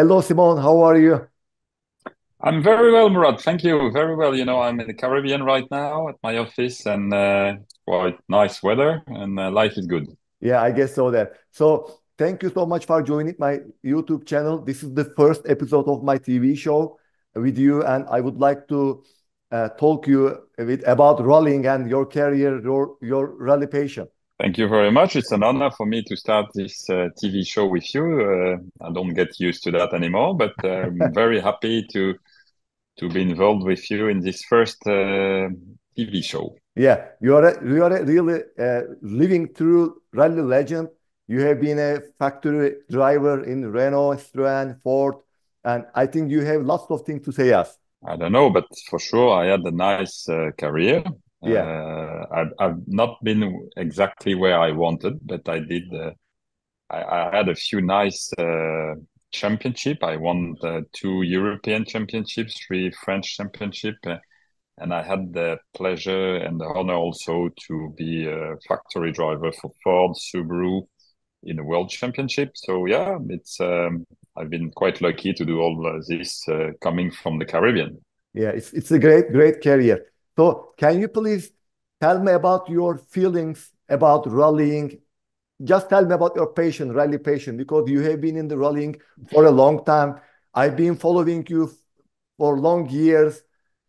Hello, Simon. How are you? I'm very well, Murat. Thank you. Very well. I'm in the Caribbean right now at my office and quite nice weather and life is good. Yeah, I guess so then. So, thank you so much for joining my YouTube channel. This is the first episode of my TV show with you, and I would like to talk you about rallying and your career, your rally passion. Thank you very much. It's an honor for me to start this TV show with you. I don't get used to that anymore, but I'm very happy to be involved with you in this first TV show. Yeah, you are a really living through rally legend. You have been a factory driver in Renault, Citroën, Ford, and I think you have lots of things to say us. I don't know, but for sure I had a nice career. Yeah, I've not been exactly where I wanted, but I did. I had a few nice championship. I won two European championships, three French championship, and I had the pleasure and the honor also to be a factory driver for Ford, Subaru in the World Championship. So yeah, it's I've been quite lucky to do all this coming from the Caribbean. yeah, it's a great career. So, can you please tell me about your feelings about rallying? Just tell me about your passion, rally passion, because you have been in the rallying for a long time. I've been following you for long years.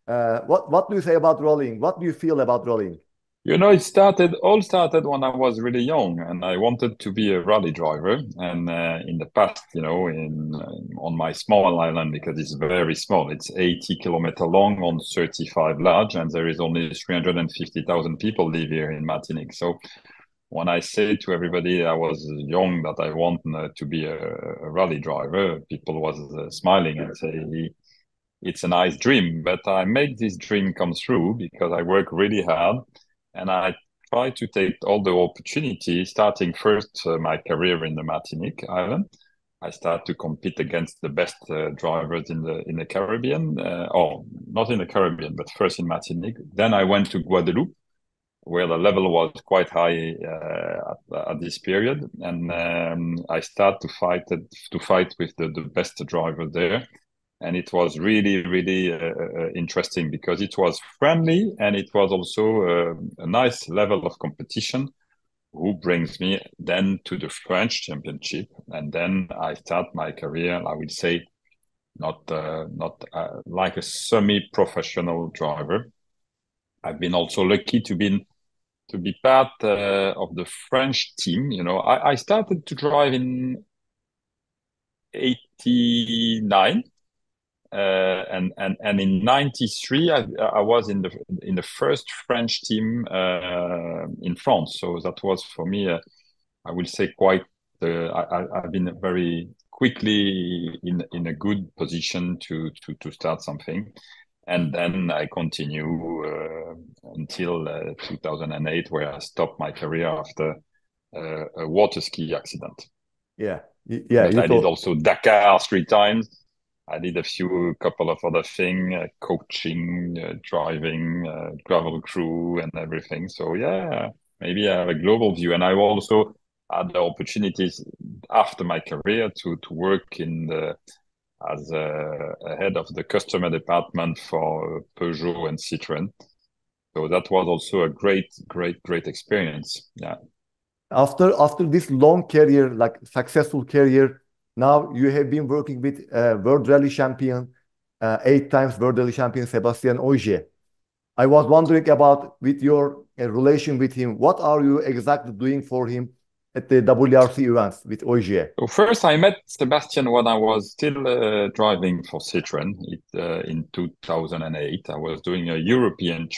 What do you say about rallying? What do you feel about rallying? All started when I was really young, and I wanted to be a rally driver. And in the past, on my small island, because it's very small, it's 80 kilometers long on 35 large, and there is only 350,000 people live here in Martinique. So when I say to everybody I was young that I want to be a rally driver, people was smiling and say it's a nice dream. But I make this dream come through because I work really hard and I try to take all the opportunities. Starting first my career in the Martinique Island, I start to compete against the best drivers in the Caribbean, or not in the Caribbean, but first in Martinique. Then I went to Guadeloupe, where the level was quite high at this period, and I start to fight with the best driver there, and it was really interesting because it was friendly and it was also a nice level of competition. Who brings me then to the French Championship, and then I start my career. I would say not like a semi-professional driver. I've been also lucky to be part of the French team. I started to drive in 89, and in 93 I was in the first French team in France. So that was for me, I will say quite. I've been very quickly in a good position to start something, and then I continue until 2008, where I stopped my career after a water ski accident. Yeah, yeah, But you I did told. also Dakar three times. I did couple of other things, coaching, driving, travel crew, and everything. So yeah, maybe I have a global view, and I also had the opportunities after my career to work as a head of the customer department for Peugeot and Citroën. So that was also a great experience. Yeah. After this long career, like successful career, now you have been working with World Rally Champion, 8 times World Rally Champion Sebastien Ogier. I was wondering about with your relation with him. What are you exactly doing for him at the WRC events with Ogier? So first, I met Sebastian when I was still driving for Citroën in 2008. I was doing a European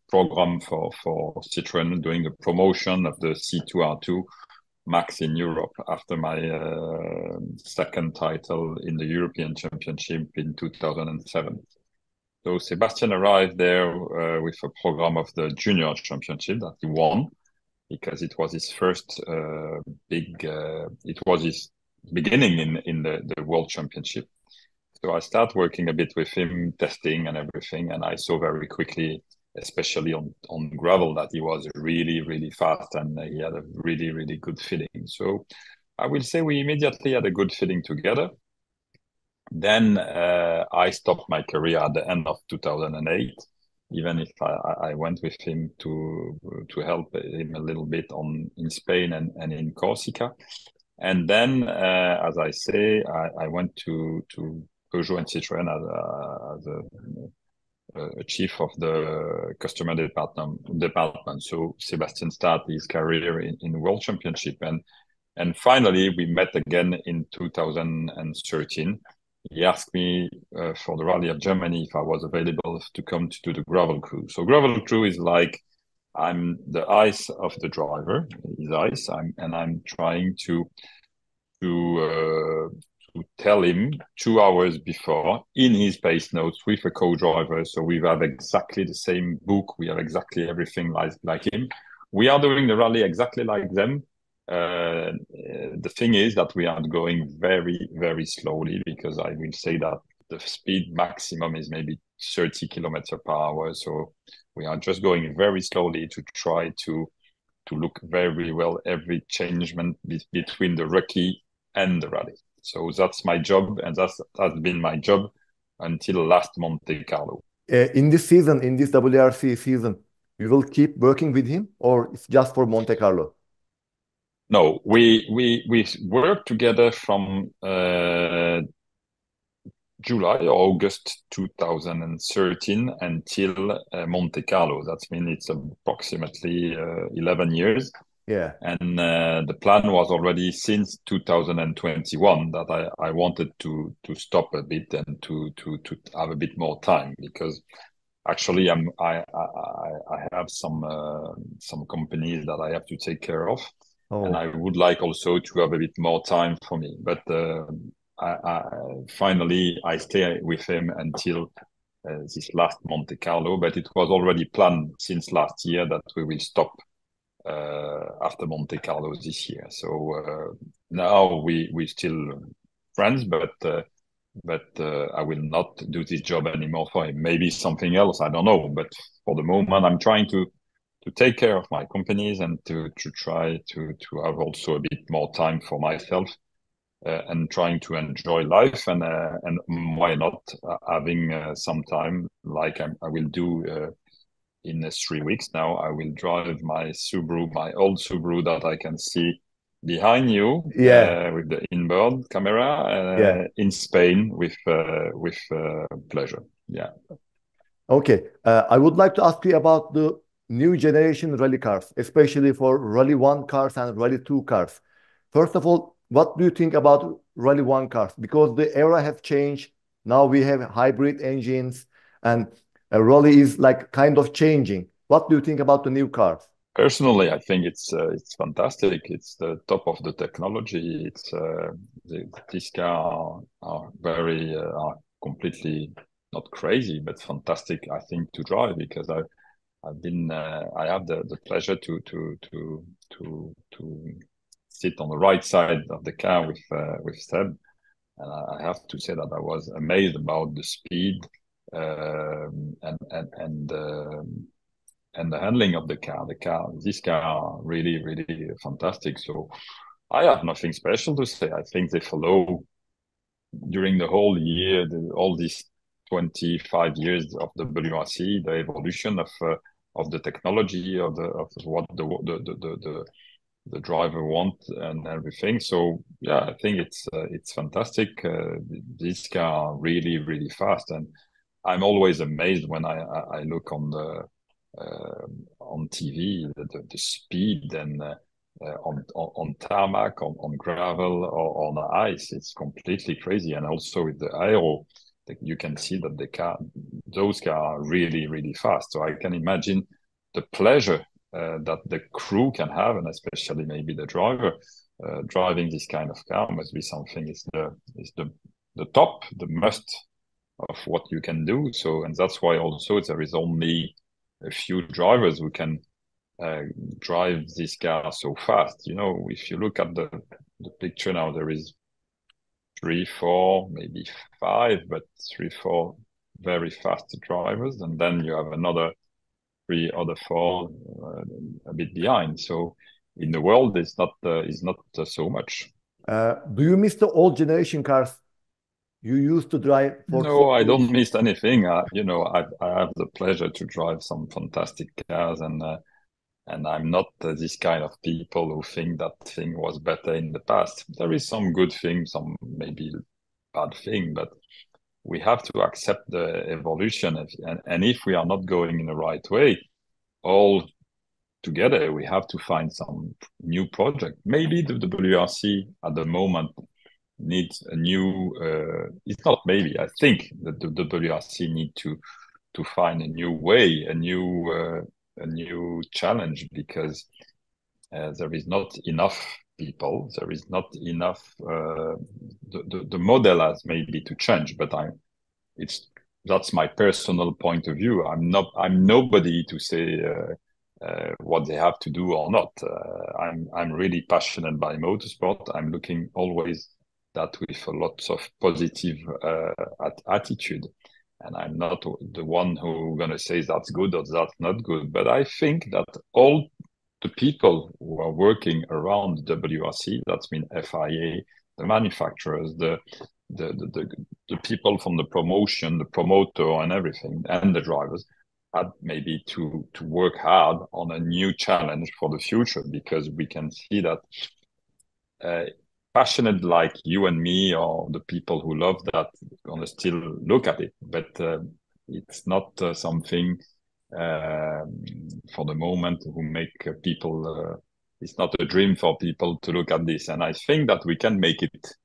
program for Citroën, doing the promotion of the C2R2 Max in Europe after my second title in the European Championship in 2007. So Sebastian arrived there with a program of the Junior Championship that he won because it was his first it was his beginning in the World Championship. So I started working a bit with him, testing and everything, and I saw very quickly, especially on gravel, that he was really fast and he had a really good feeling. So I will say we immediately had a good feeling together. Then I stopped my career at the end of 2008, even if I went with him to help him a little bit in Spain and in Corsica. And then, as I say, I went to Peugeot and Citroën as a chief of the customer department. So Sebastien started his career in World Championship, and finally we met again in 2013. He asked me for the Rally of Germany if I was available to come to do the gravel crew. So gravel crew is like I'm the eyes of the driver, his eyes, and I'm trying to tell him 2 hours before in his pace notes with a co-driver. So we have exactly the same book. We have exactly everything like him. We are doing the rally exactly like them. The thing is that we are going very, very slowly, because I will say that the speed maximum is maybe 30 kilometers per hour. So we are just going very slowly to try to look very well every changement between the rookie and the rally. So that's my job, and that's been my job until last Monte Carlo. In this season, in this WRC season, you will keep working with him, or it's just for Monte Carlo? No, we work together from July or August 2013 until Monte Carlo. That means it's approximately 11 years. Yeah. And the plan was already since 2021 that I wanted to stop a bit and to have a bit more time, because actually I have some companies that I have to take care of, and I would like also to have a bit more time for me. But finally I stay with him until this last Monte Carlo. But it was already planned since last year that we will stop after Monte Carlo this year. So now we still friends, but I will not do this job anymore for him. Maybe something else, I don't know. But for the moment, I'm trying to take care of my companies and to try to have also a bit more time for myself, and trying to enjoy life, and why not having some time like I will do in 3 weeks now. I will drive my Subaru, my old Subaru that I can see behind you, with the inboard camera, in Spain with pleasure. Yeah. Okay. I would like to ask you about the new generation rally cars, especially for Rally 1 cars and Rally 2 cars. First of all, what do you think about Rally 1 cars? Because the era has changed. Now we have hybrid engines, and Rally is like kind of changing. What do you think about the new cars? Personally, I think it's fantastic. It's the top of the technology. It's these cars are very are completely not crazy, but fantastic, I think, to drive, because I've been I have the pleasure to sit on the right side of the car with Seb, and I have to say that I was amazed about the speed and the handling of the car. This car really, really fantastic. So I have nothing special to say. I think they follow during the whole year, all these 25 years of the WRC, the evolution of the technology of what the driver want and everything. So yeah, I think it's fantastic. These cars are really, really fast, and I'm always amazed when I look on TV, the speed, and on tarmac, on gravel, or on ice. It's completely crazy. And also with the aero, you can see that those cars are really, really fast. So I can imagine the pleasure that the crew can have, and especially maybe the driver driving this kind of car must be something. Is the top, the must of what you can do. So, and that's why also there is only a few drivers who can drive this car so fast. You know, if you look at the picture now, there is 3, 4, maybe 5, but 3, 4 very fast drivers, and then you have another 3 other 4 a bit behind. So in the world, it's not so much. Do you miss the old generation cars? You used to drive for No, I Subarus. don't miss anything. You know, I have the pleasure to drive some fantastic cars, and I'm not this kind of people who think that thing was better in the past. There is some good thing, some maybe bad thing, but we have to accept the evolution. And if we are not going in the right way, all together, we have to find some new project. Maybe the WRC at the moment needs a new. It's not maybe. I think that the WRC need to find a new way, a new challenge, because there is not enough people. There is not enough. The model has maybe to change, but that's my personal point of view. I'm nobody to say what they have to do or not. I'm really passionate by motorsport. I'm looking always that with a lot of positive attitude. And I'm not the one who gonna say that's good or that's not good. But I think that all the people who are working around the WRC, that's mean FIA, the manufacturers, the people from the promotion, the promoter and everything, and the drivers, had maybe to work hard on a new challenge for the future, because we can see that passionate like you and me, or the people who love that, gonna still look at it, but it's not something for the moment who make people. It's not a dream for people to look at this, and I think that we can make it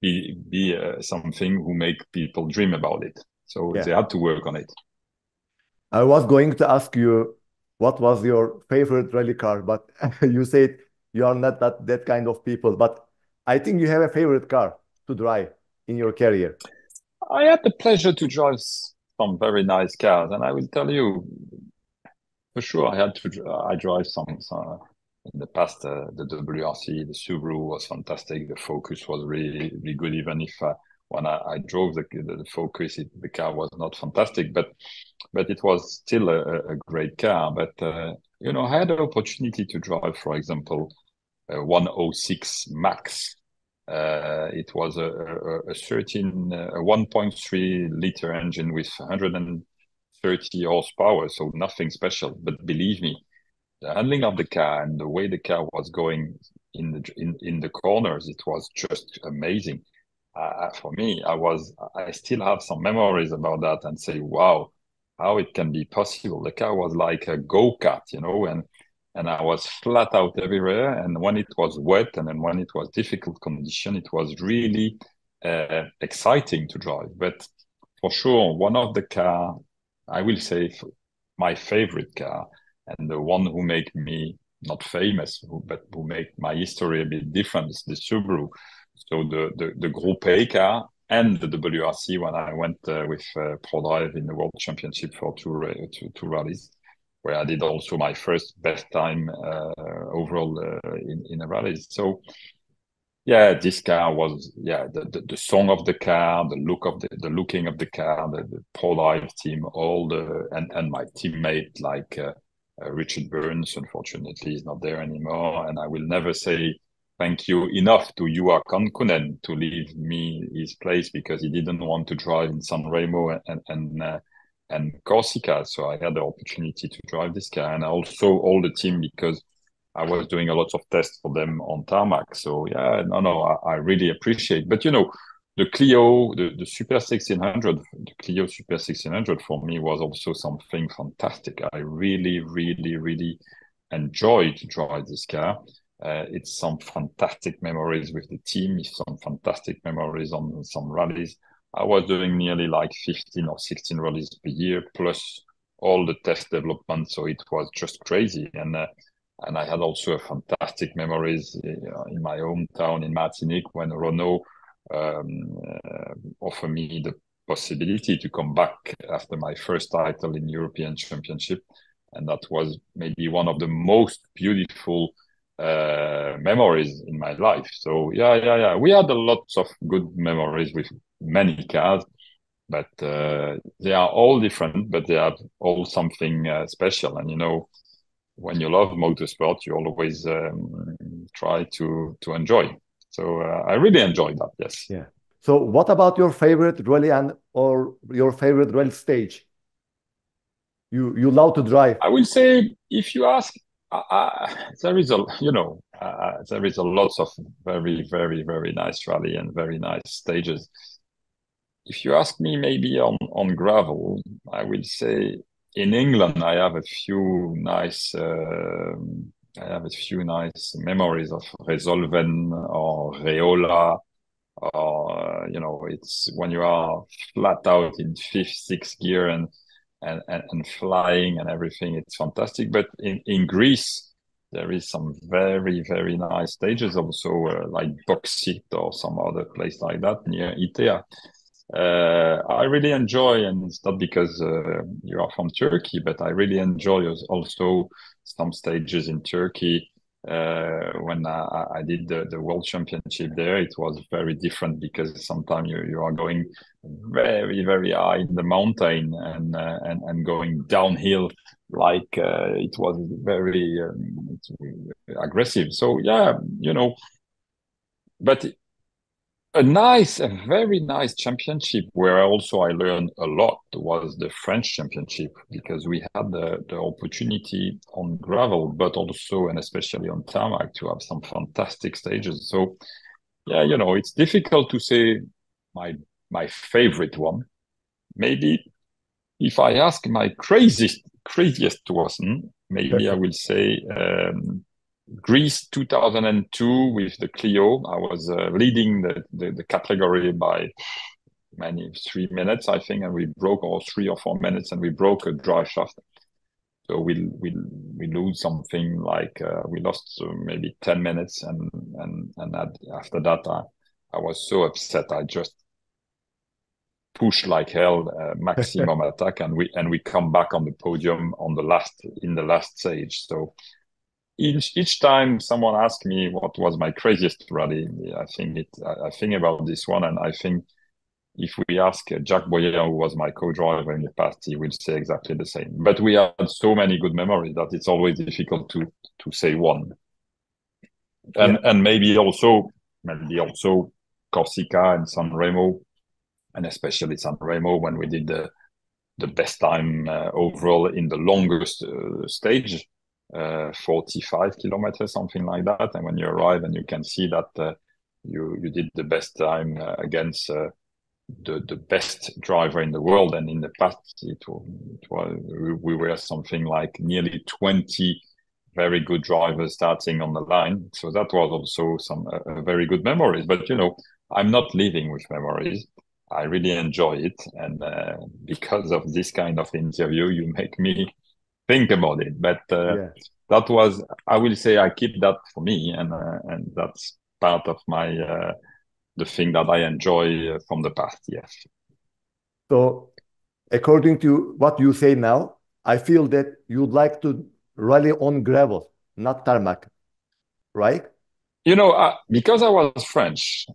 be something who make people dream about it. So Yeah. they have to work on it. I was going to ask you what was your favorite rally car, but you said you are not that kind of people. But I think you have a favorite car to drive in your career. I had the pleasure to drive some very nice cars, and I will tell you, for sure, I drive some in the past. The WRC, the Subaru was fantastic. The Focus was really, really good. Even if when I drove the Focus, the car was not fantastic, but it was still a great car. But you know, I had the opportunity to drive, for example, 106 Max. It was a 1.3 liter engine with 130 horsepower, so nothing special. But believe me, the handling of the car and the way the car was going in the corners, it was just amazing. For me, I still have some memories about that, and say, wow, how it can be possible. The car was like a go-kart, you know, and I was flat out everywhere. And when it was wet, and then when it was difficult condition, it was really exciting to drive. But for sure, one of the car, I will say, my favorite car, and the one who make me not famous, but who make my history a bit different, is the Subaru. So the Group A car and the WRC, when I went with ProDrive in the World Championship for two rallies, where I did also my first best time overall in a rally. So yeah, this car was the song of the car, the looking of the car, the ProDrive team, and my teammate like Richard Burns. Unfortunately, is not there anymore, and I will never say thank you enough to Juha Kankkunen to leave me his place, because he didn't want to drive in San Remo and Corsica. So I had the opportunity to drive this car, and also all the team, because I was doing a lot of tests for them on tarmac. So yeah, I really appreciate. But you know, the Clio, the Super 1600, the Clio Super 1600 for me was also something fantastic. I really, really, really enjoyed to drive this car. It's some fantastic memories with the team, some fantastic memories on some rallies. I was doing nearly like 15 or 16 rallies per year, plus all the test development. So it was just crazy. And I had also a fantastic memories in my hometown in Martinique, when Renault offered me the possibility to come back after my first title in European Championship. And that was maybe one of the most beautiful memories in my life. So yeah. We had a lot of good memories with many cars, but they are all different, but they have all something special. And you know, when you love motorsport, you always try to enjoy. So I really enjoyed that. Yes. Yeah. So what about your favorite rally or your favorite rally stage? You love to drive. I will say, if you ask, there is there is a lots of very, very, very nice rally and very nice stages. If you ask me, maybe on gravel, I will say in England I have a few nice memories of Resolven or Reola, or it's when you are flat out in fifth, sixth gear and flying and everything, it's fantastic. But in Greece, there is some very, very nice stages also, like Boksit or some other place like that near Itea. I really enjoy, and it's not because you are from Turkey, but I really enjoy also some stages in Turkey. When I did the World Championship there, it was very different because sometimes you are going very, very high in the mountain and going downhill, like it was very aggressive. So yeah, but a very nice championship where also I learned a lot was the French championship, because we had the opportunity on gravel, but also and especially on tarmac to have some fantastic stages. So yeah, it's difficult to say my favorite one. Maybe if I ask my craziest one, maybe I will say Greece 2002 with the Clio. I was leading the category by 3 minutes, I think, and we broke, or 3 or 4 minutes, and we broke a drive shaft. So we lose something like we lost maybe 10 minutes, and after that I was so upset. I just pushed like hell, maximum attack, and we come back on the podium in the last stage. So each time someone asks me what was my craziest rally, I think about this one, and I think if we ask Jack Boyer, who was my co-driver in the past, he will say exactly the same. But we had so many good memories that it's always difficult to say one. And maybe also Corsica and San Remo, and especially San Remo, when we did the best time overall in the longest stage. 45 kilometers, something like that. And when you arrive and you can see that you did the best time against the best driver in the world. And in the past, we were something like nearly 20 very good drivers starting on the line. So that was also some very good memories. But, I'm not living with memories. I really enjoy it. And because of this kind of interview, you make me think about it. But that was, I will say, I keep that for me, and that's part of my the thing that I enjoy from the past. Yes. So, according to what you say now, I feel that you'd like to rally on gravel, not tarmac, right? Because I was French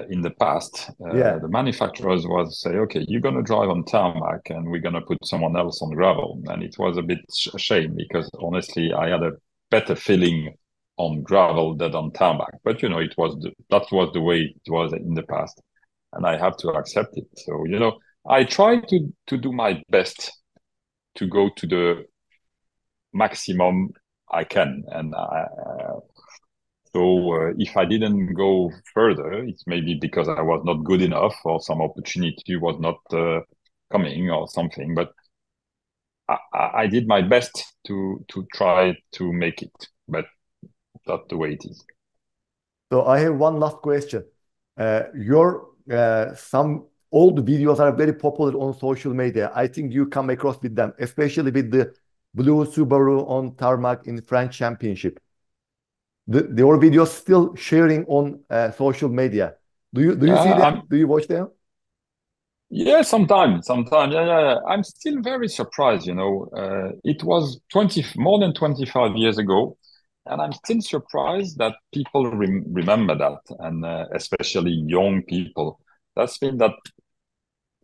in the past, the manufacturers was say, okay, you're going to drive on tarmac and we're going to put someone else on gravel. And it was a bit a shame, because honestly, I had a better feeling on gravel than on tarmac. But, that was the way it was in the past. And I have to accept it. So, I try to do my best to go to the maximum I can. And So if I didn't go further, it's maybe because I was not good enough, or some opportunity was not coming or something. But I did my best to try to make it, but that's the way it is. So I have one last question. Your some old videos are very popular on social media. I think you come across with them, especially with the blue Subaru on tarmac in French Championship. Your videos still sharing on social media. Do you see them? Do you watch them? Yeah, sometimes. Yeah. I'm still very surprised. It was more than 25 years ago, and I'm still surprised that people remember that, and especially young people. That's been that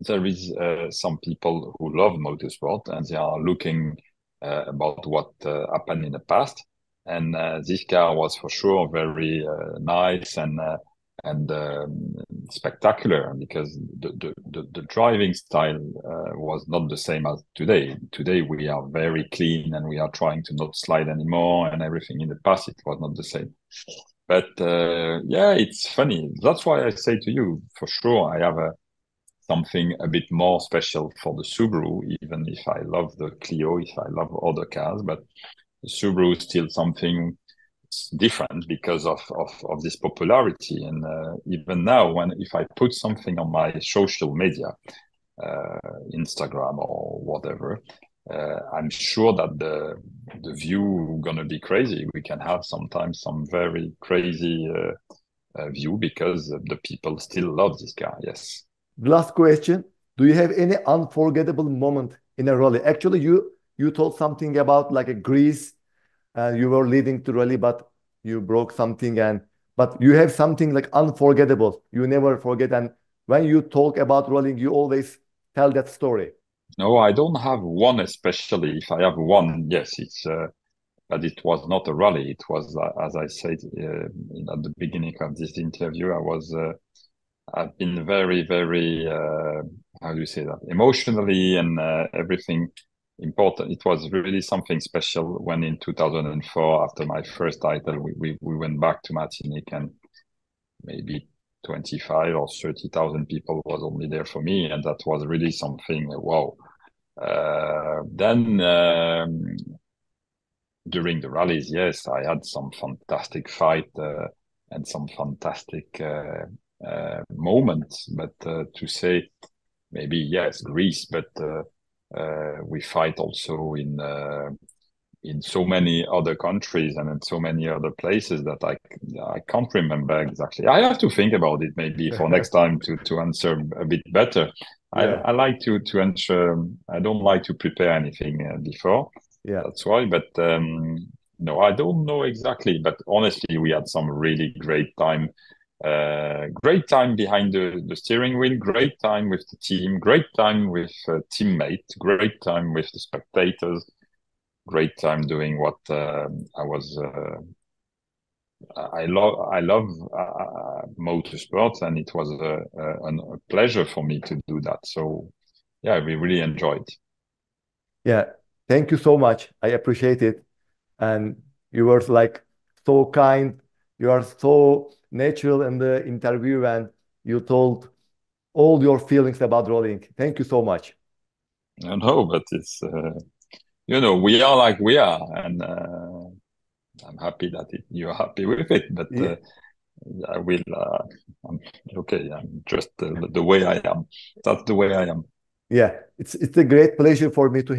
there is some people who love motorsport, and they are looking about what happened in the past. And this car was for sure very nice, and spectacular, because the driving style was not the same as today. Today we are very clean and we are trying to not slide anymore and everything. In the past it was not the same. But yeah, it's funny. That's why I say to you, for sure, I have something a bit more special for the Subaru, even if I love the Clio, if I love other cars, but the Subaru is still something different because of this popularity. And even now, if I put something on my social media, Instagram or whatever, I'm sure that the view gonna be crazy. We can have sometimes some very crazy view because the people still love this car. Yes. Last question. Do you have any unforgettable moment in a rally? Actually, you told something about like a Greece and you were leading to rally, but you broke something but you have something like unforgettable. You never forget. And when you talk about rallying, you always tell that story. No, I don't have one especially. If I have one, yes, it's but it was not a rally. It was, as I said at the beginning of this interview, I've been very, very, how do you say that? Emotionally and everything important. It was really something special when in 2004, after my first title, we went back to Martinique, and maybe 25 or 30,000 people was only there for me. And that was really something, wow. Then during the rallies, yes, I had some fantastic fight and some fantastic moments. But to say maybe yes, Greece, but we fight also in so many other countries and in so many other places that I can't remember exactly. I have to think about it maybe for next time to answer a bit better. Yeah. I like to answer. I don't like to prepare anything before. Yeah. That's why. But no, I don't know exactly. But honestly, we had some really great time. Great time behind the steering wheel. Great time with the team. Great time with teammates. Great time with the spectators. Great time doing what I was. I love motorsports, and it was a pleasure for me to do that. So yeah, we really enjoyed. Yeah. Thank you so much. I appreciate it. And you were like so kind. You are so natural in the interview and you told all your feelings about rolling. Thank you so much. I know, but it's we are like we are, and I'm happy that you're happy with it. But Yeah. I will. I'm okay. I'm just the way I am. That's the way I am. Yeah. It's a great pleasure for me to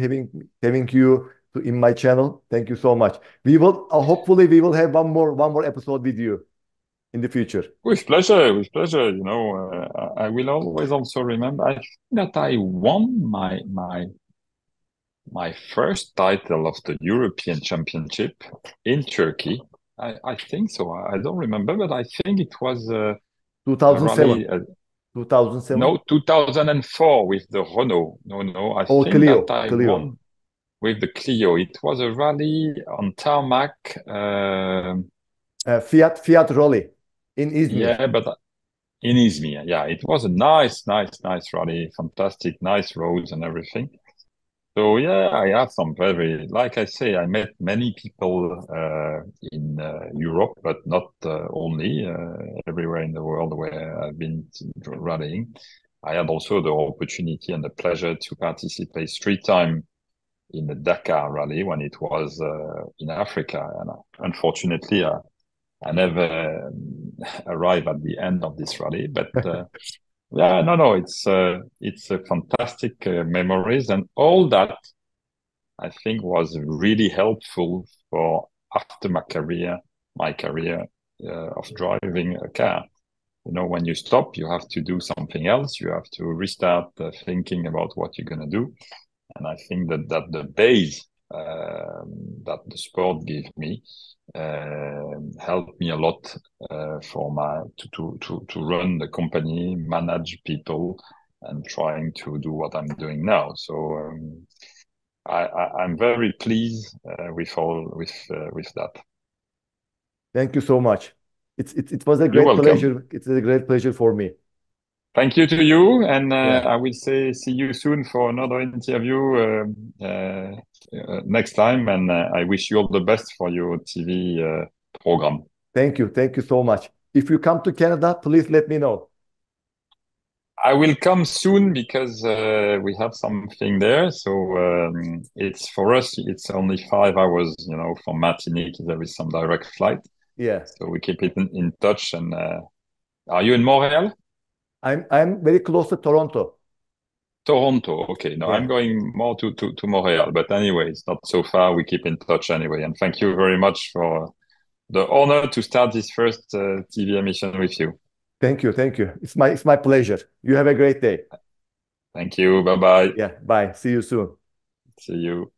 having you in my channel. Thank you so much. We will hopefully we will have one more episode with you in the future. With pleasure, with pleasure. I will always also remember. I think that I won my first title of the European Championship in Turkey. I think so. I don't remember, but I think it was a 2007. rally. 2007 No, 2004 with the Renault. No. I or think that Clio. I Clio. won with the Clio. It was a rally on tarmac. Fiat Rally in Izmir. Yeah, but in Izmir. Yeah, it was a nice rally. Fantastic, nice roads and everything. So yeah, I have some very, like I say, I met many people in Europe, but not only everywhere in the world where I've been rallying. I had also the opportunity and the pleasure to participate 3 times in the Dakar rally when it was in Africa. And unfortunately, I never arrived at the end of this rally, but yeah, no, it's a fantastic memories, and all that I think was really helpful for after my career of driving a car. When you stop, you have to do something else. You have to restart thinking about what you're going to do. And I think that the base that the sport gave me helped me a lot for to run the company, manage people, and trying to do what I'm doing now. So I'm very pleased with that. Thank you so much. It was a You're great welcome. pleasure. It's a great pleasure for me. Thank you to you, and Yeah. I will say see you soon for another interview next time. And I wish you all the best for your TV program. Thank you. Thank you so much. If you come to Canada, please let me know. I will come soon because we have something there. So it's for us. It's only 5 hours, from Martinique. There is some direct flight, Yeah. so we keep it in touch. And are you in Montreal? I'm very close to Toronto. Toronto. Okay. No, I'm Yeah. going more to Montreal. But anyway, it's not so far. We keep in touch anyway. And thank you very much for the honor to start this first TV emission with you. Thank you. Thank you. It's my pleasure. You have a great day. Thank you. Bye bye. Yeah. Bye. See you soon. See you.